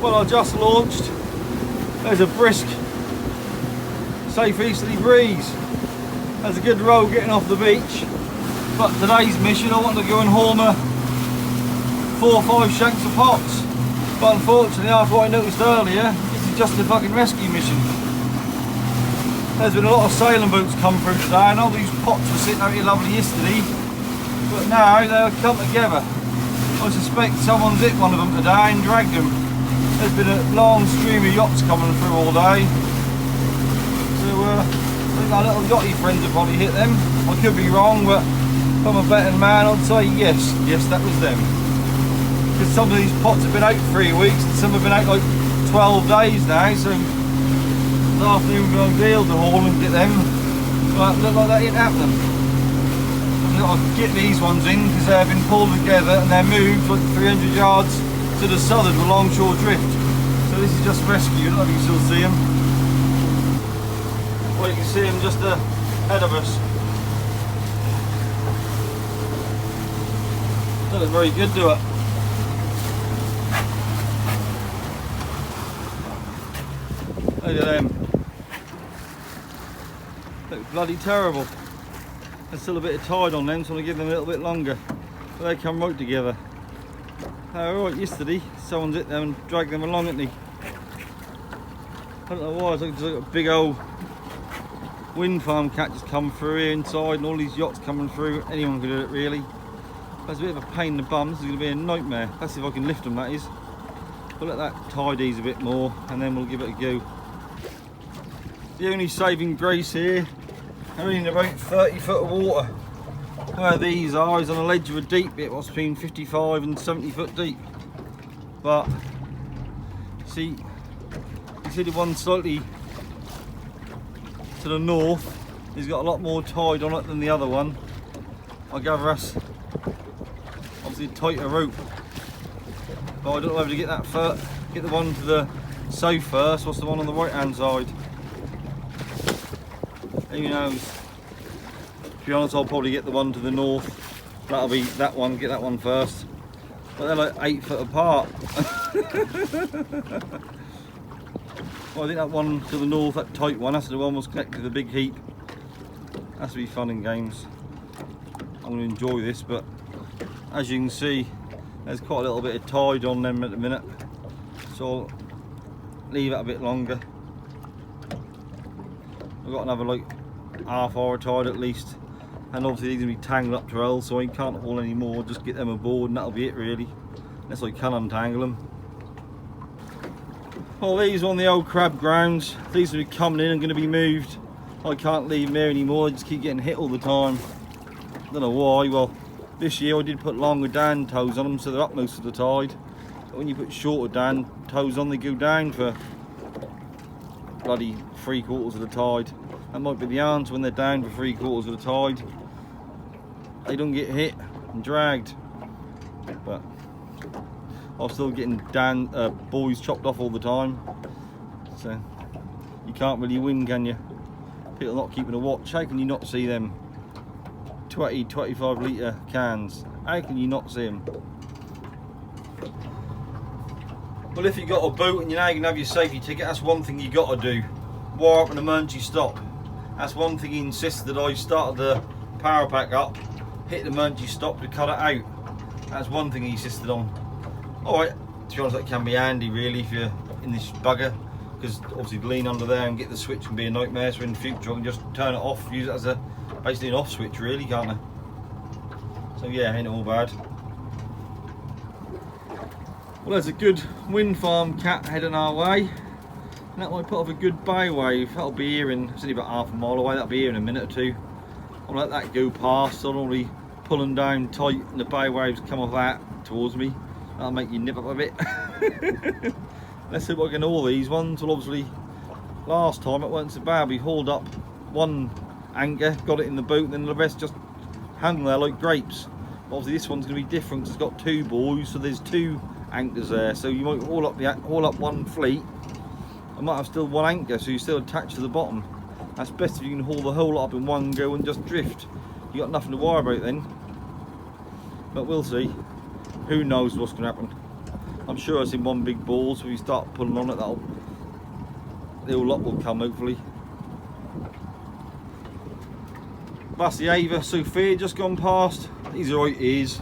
Well, I just launched. There's a brisk, safe easterly breeze. There's a good roll getting off the beach. But today's mission, I want to go and haul me 4 or 5 shanks of pots. But unfortunately, after what I noticed earlier, this is just a fucking rescue mission. There's been a lot of sailing boats come through today, and all these pots were sitting out here lovely yesterday. But now they'll come together. I suspect someone's hit one of them today and dragged them. There's been a long stream of yachts coming through all day. So I think our little yachty friends have probably hit them. I could be wrong, but if I'm a betting man, I'd say yes, that was them. Because some of these pots have been out 3 weeks and some have been out like 12 days now, so this afternoon we're going to deal to haul and get them. But it looked like that ain't happening. I'll get these ones in because they've been pulled together and they're moved like 300 yards to the southern with longshore drift. So this is just rescue. I don't know if you can still see them. Well, you can see them just ahead of us. Don't look very good, do it? Look at them. Look bloody terrible. There's still a bit of tide on them, so I'm going to give them a little bit longer. But they come right together. Right, yesterday someone's hit them and dragged them along, hasn't he? I don't know why, it's like a big old wind farm cat just come through here inside and all these yachts coming through. Anyone could do it really. That's a bit of a pain in the bum. This is going to be a nightmare. Let's see if I can lift them, that is. We'll let that tide ease a bit more and then we'll give it a go. The only saving grace here, they're in about 30 foot of water. Where these are is on a ledge of a deep bit, what's between 55 and 70 foot deep. But see, you see the one slightly to the north, he's got a lot more tide on it than the other one. I gather that's obviously a tighter rope. But I don't know whether to get that first, get the one to the south first, what's the one on the right hand side? Who knows? To be honest, I'll probably get the one to the north. That'll be that one, get that one first. But they're like 8 foot apart. Well, I think that one to the north, that tight one, that's the one was connected to the big heap. That's to be fun and games. I'm going to enjoy this, but as you can see, there's quite a little bit of tide on them at the minute. So I'll leave it a bit longer. I've got another like half hour tide at least. And obviously these are going to be tangled up to L, so I can't haul any more, just get them aboard and that'll be it really. Unless I can untangle them. Well, these are on the old crab grounds. These will be coming in and going to be moved. I can't leave them there anymore, I just keep getting hit all the time. Don't know why. Well, this year I did put longer Dan toes on them, so they're up most of the tide. But when you put shorter Dan toes on, they go down for bloody 3/4 of the tide. That might be the answer when they're down for 3/4 of the tide. They don't get hit and dragged. But I'm still getting boys chopped off all the time. So you can't really win, can you? People not keeping a watch. How can you not see them 20-25 litre cans? How can you not see them? Well, if you've got a boat and you know you can have your safety ticket, that's one thing you got to do. Wire up an emergency stop. That's one thing he insists that I started the power pack up, hit the emergency stop to cut it out. That's one thing he insisted on. Alright, to be honest, that can be handy really if you're in this bugger, because obviously lean under there and get the switch can be a nightmare, so in the future I can just turn it off, use it as a basically an off switch really, can't I? So yeah, ain't all bad. Well, there's a good wind farm cat heading our way. And that might put off a good bay wave. That'll be here in, it's only about half a mile away, that'll be here in a minute or two. I'll let that go past, so I'll only pulling down tight and the bay waves come off that towards me. That'll make you nip up a bit. Let's see what I can haul these ones. Well, obviously, last time it wasn't so bad. We hauled up one anchor, got it in the boat, and then the rest just hung there like grapes. But obviously this one's going to be different because it's got 2 buoys, so there's 2 anchors there. So you might haul up one fleet. I might have still 1 anchor, so you're still attached to the bottom. That's best if you can haul the whole lot up in one go and just drift. You got nothing to worry about then. But we'll see. Who knows what's going to happen. I'm sure it's in one big ball, so if you start pulling on it, the whole lot will come hopefully. That's the Ava Sophia just gone past. He's alright, ears.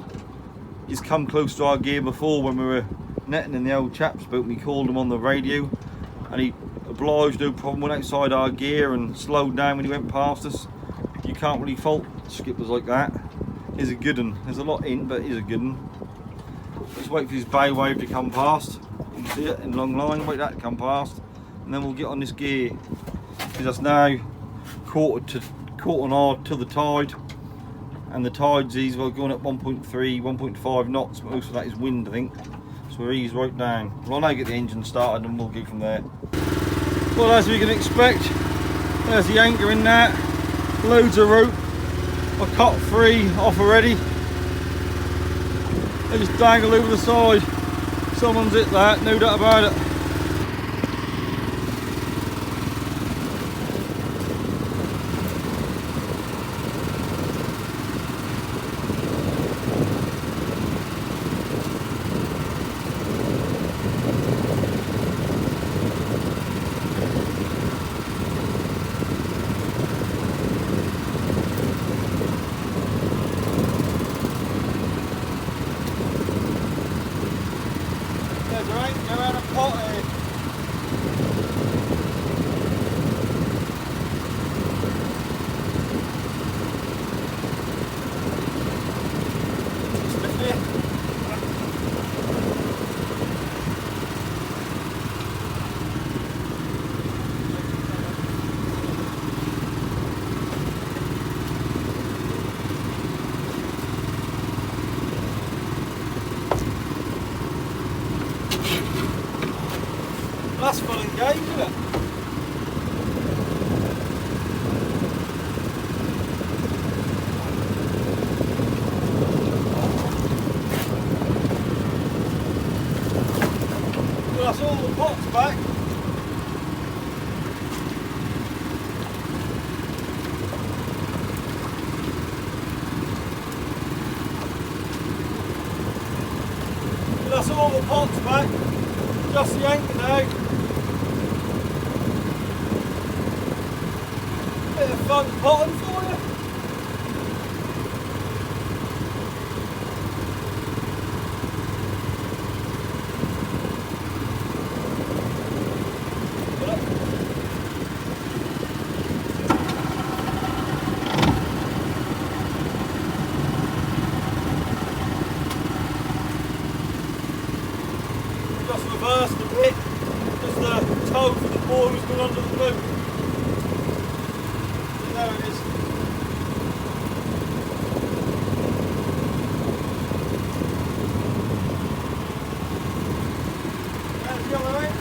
He's come close to our gear before when we were netting in the old chap's boat. We called him on the radio and he obliged, no problem, went outside our gear and slowed down when he went past us. You can't really fault skippers like that. He's a good one. There's a lot in, but he's a good one. Let's wait for his bay wave to come past. You can see it in long line, wait that to come past, and then we'll get on this gear. Because that's now caught on hard to the tide, and the tide's easy, well, going at 1.3, 1.5 knots, but most of that is wind I think, so we're eased right down. Well, I'll now get the engine started and we'll go from there. Well, as we can expect, there's the anchor in that, loads of rope, I cut 3 off already, they just dangle over the side, someone's hit that, no doubt about it. That's fun and game, isn't it? Well, that's all the pots back. Well, that's all the pots back. Just the anchor now. Bit of fun potting for you. Just reversed a bit, because the toe for the board was going under the boat. There it is. There's the other end.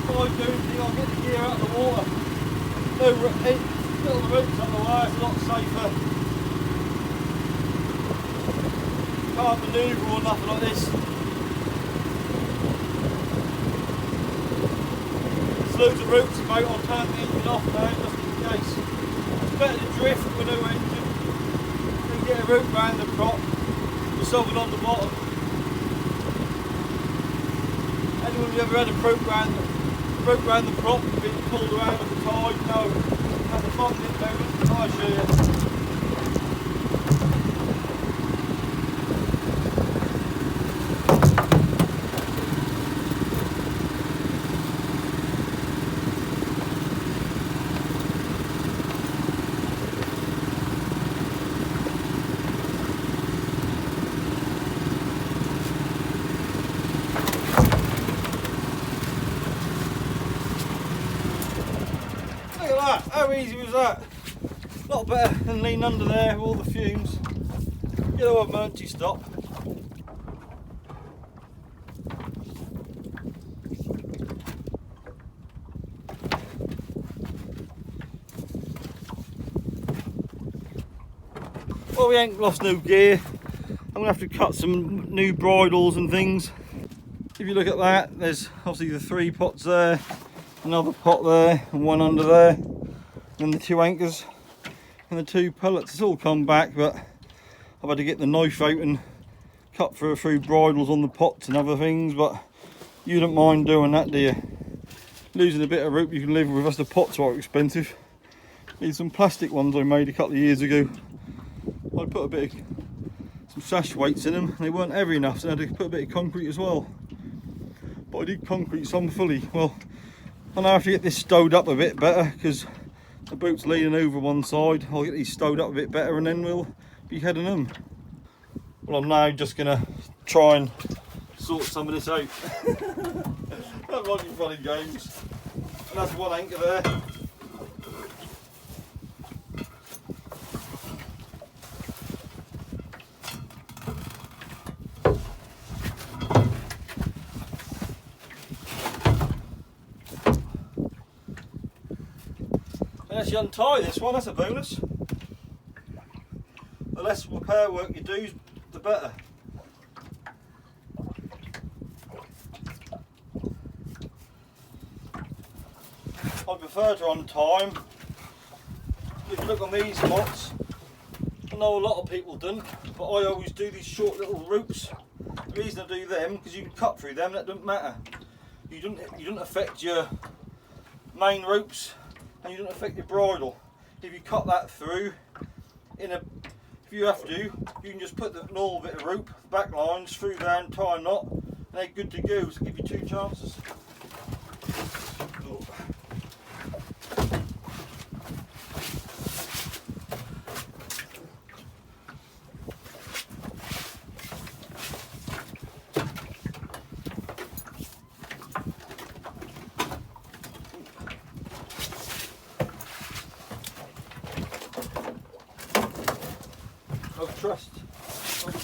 What I do is I'll get the gear out of the water. No, little ropes on the wire, it's a lot safer. Can't manoeuvre or nothing like this. There's loads of ropes about, I'll turn the engine off now just in case. It's better to drift with no engine than get a rope round the prop with something on the bottom. Anyone who's ever had a rope round the prop and been pulled around with the tide? No, that's a fun bit moment, I'll show you. Look at that, how easy was that? A lot better than leaning under there with all the fumes. You know what, Munchie, stop. Well, we ain't lost no gear. I'm going to have to cut some new bridles and things. If you look at that, there's obviously the 3 pots there, another pot there, and one under there, and the 2 anchors and the 2 pellets. It's all come back, but I've had to get the knife out and cut through a few bridles on the pots and other things, but you don't mind doing that, do you? Losing a bit of rope you can live with, us the pots are expensive. These some plastic ones I made a couple of years ago. I put a bit of some sash weights in them, and they weren't heavy enough, so I had to put a bit of concrete as well. But I did concrete some fully. Well, I now have to get this stowed up a bit better because the boat's leaning over one side. I'll get these stowed up a bit better and then we'll be heading them. Well, I'm now just gonna try and sort some of this out. That might be fun and games. And that's 1 anchor there. Unless you untie this one, that's a bonus. The less repair work you do, the better. I prefer to untie them. If you look on these pots, I know a lot of people don't, but I always do these short little ropes. The reason I do them, because you can cut through them, that doesn't matter. You don't affect your main ropes, and you don't affect your bridle. If you cut that through, if you have to, you can just put the normal bit of rope, back lines through there and tie a knot, and they're good to go. So give you 2 chances.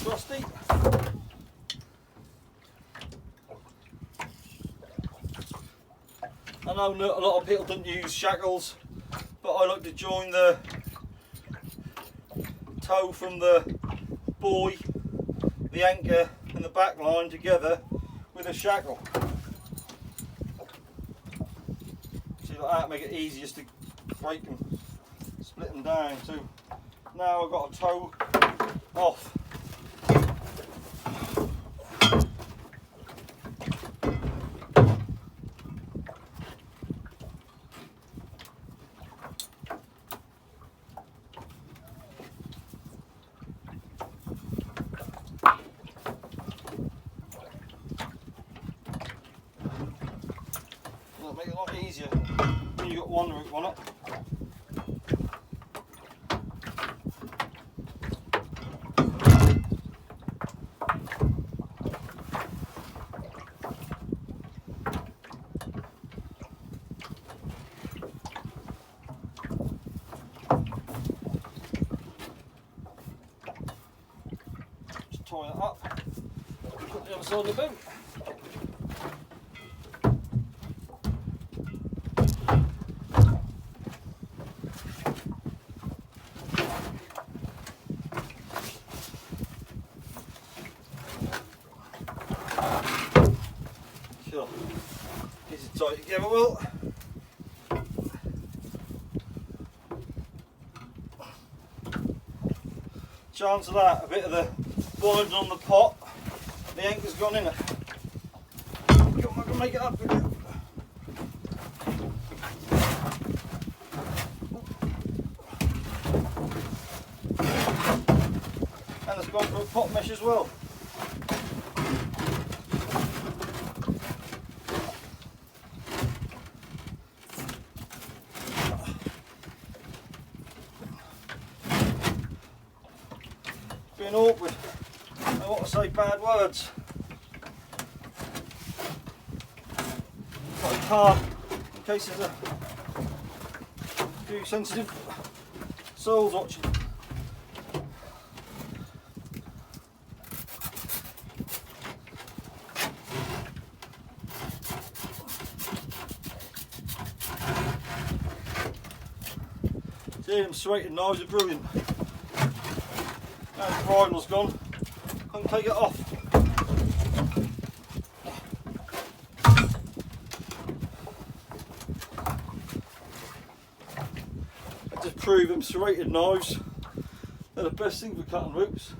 Trusty. I know a lot of people don't use shackles, but I like to join the toe from the buoy, the anchor and the back line together with a shackle. See, like that, make it easiest to break them, split them down. So now I've got a toe off. That'll make it a lot easier when you've got one rope on it. Tie it up, put the other side of the boat. Sure, get it tight together well. Chance of that, a bit of the boiling on the pot, the anchor's gone in it. I can make it up with it. And it's gone for a pot mesh as well. Being awkward. I don't want to say bad words. But I can't, in case there's a few sensitive souls watching. See, them serrated knives are brilliant. Now the bridle's gone, and take it off. I just prove them serrated knives. They're the best thing for cutting ropes.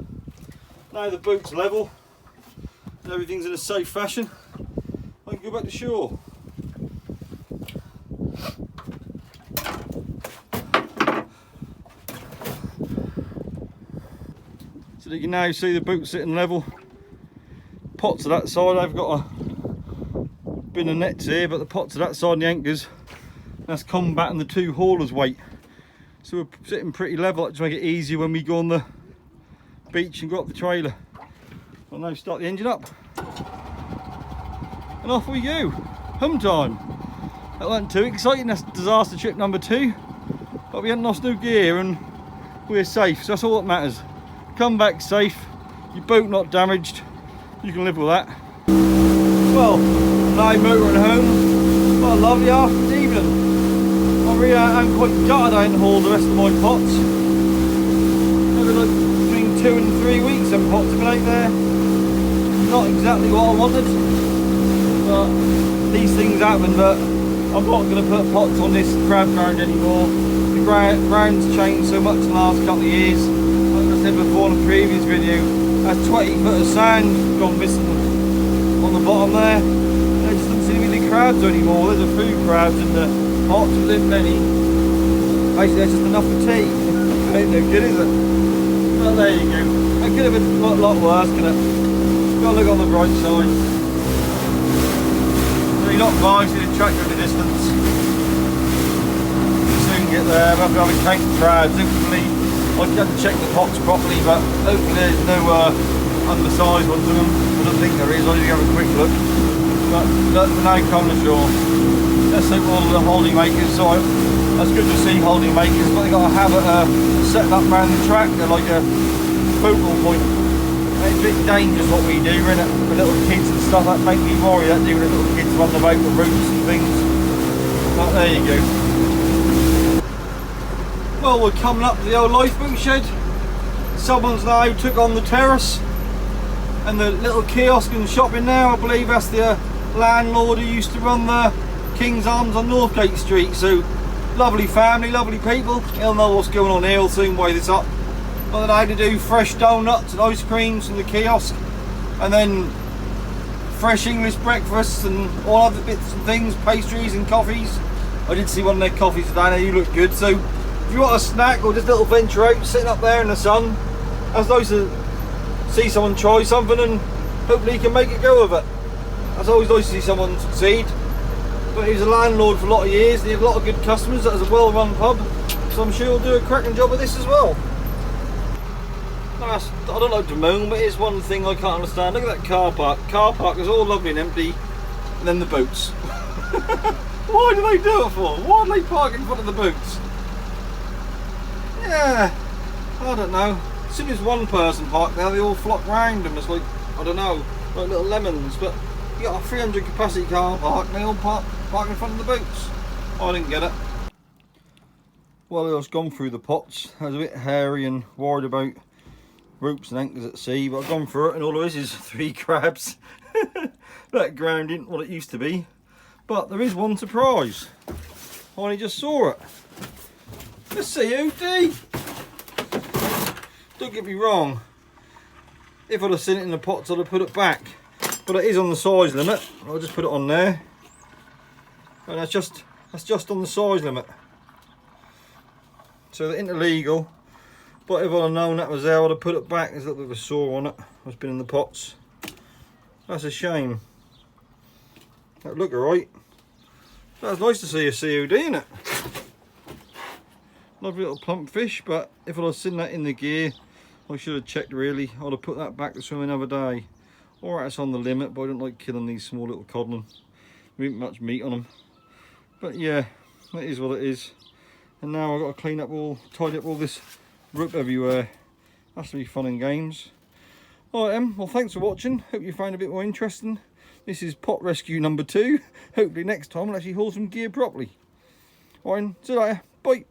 Now the boat's level and everything's in a safe fashion, I can go back to shore. So you can now see the boat sitting level. Pots to that side, I've got a bin of nets here, but the pots to that side and the anchors, that's combating the two haulers' weight. So we're sitting pretty level to make it easier when we go on the beach and go up the trailer. I'll now start the engine up. And off we go. Home time. That wasn't too exciting, that's disaster trip number 2. But we hadn't lost no gear and we're safe, so that's all that matters. Come back safe, your boat not damaged, you can live with that. Well, now motoring home, what a lovely afternoon evening. I'm quite gutted I didn't haul the rest of my pots. Maybe like between 2 and 3 weeks them pots have been out there. Not exactly what I wanted, but these things happen. But I'm not going to put pots on this crab ground anymore. The ground's changed so much in the last couple of years. Like I said before in a previous video, that's 20 foot of sand gone missing on the bottom there. There just doesn't seem to be any crabs anymore. There's a few crabs in the pots, but there's many. Basically that's just enough for tea. Ain't no good, is it? Well, there you go. It could have been a lot worse, couldn't it? Gotta look on the bright side. So you're not blind, see the tractor in the distance. We'll soon get there. We'll have to count the crabs. Hopefully, I have to check the pots properly, but hopefully there's no undersized ones in them. I don't think there is. I'll just have a quick look. But now come ashore. Let's hope all the holding makers. So that's good to see holding makers, but they've got a habit of setting up around the track. They're like a focal point. It's a bit dangerous what we do, isn't it? With little kids and stuff, that makes me worry, that doing little kids run about the routes and things. But there you go. Well, we're coming up to the old lifeboat shed. Someone's now took on the terrace and the little kiosk and shop in there. I believe that's the landlord who used to run the King's Arms on Northgate Street. So lovely family, lovely people. He'll know what's going on here, he'll soon weigh this up. But then I had to do fresh donuts and ice creams from the kiosk, and then fresh English breakfasts and all other bits and things, pastries and coffees. I did see one of their coffees today, now you look good. So if you want a snack or just a little venture out, sitting up there in the sun, it's nice to see someone try something and hopefully you can make it go with it. It's always nice to see someone succeed. But he was a landlord for a lot of years and he had a lot of good customers. That was a well-run pub, so I'm sure he'll do a cracking job of this as well. I don't like to moan, but it's one thing I can't understand. Look at that car park. Car park is all lovely and empty, and then the boats. Why do they do it for? Why do they park in front of the boats? Yeah, I don't know. As soon as one person parked there, they all flock round them. It's like, I don't know, like little lemons. But you got a 300 capacity car park, and they all park in front of the boats. I didn't get it. Well, I was gone through the pots. I was a bit hairy and worried about ropes and anchors at sea, but I've gone through it and all there is 3 crabs. That ground isn't what it used to be, but there is one surprise. I only just saw it. The COD. Don't get me wrong, if I'd have seen it in the pots I'd have put it back, but it is on the size limit. I'll just put it on there, and that's just on the size limit, so they're illegal. But if I'd have known that was there, I'd have put it back. There's a little bit of a sore on it. It's been in the pots. That's a shame. That look alright. That's nice to see a COD in it. Lovely little plump fish, but if I'd have seen that in the gear, I should have checked really. I'd have put that back to swim another day. Alright, it's on the limit, but I don't like killing these small little codling. There ain't much meat on them. But yeah, that is what it is. And now I've got to clean up tidy up all this rope everywhere. That's to be fun and games. Alright, well, thanks for watching. Hope you found it a bit more interesting. This is pot rescue number 2. Hopefully next time I'll actually haul some gear properly. Alright, see you later. Bye.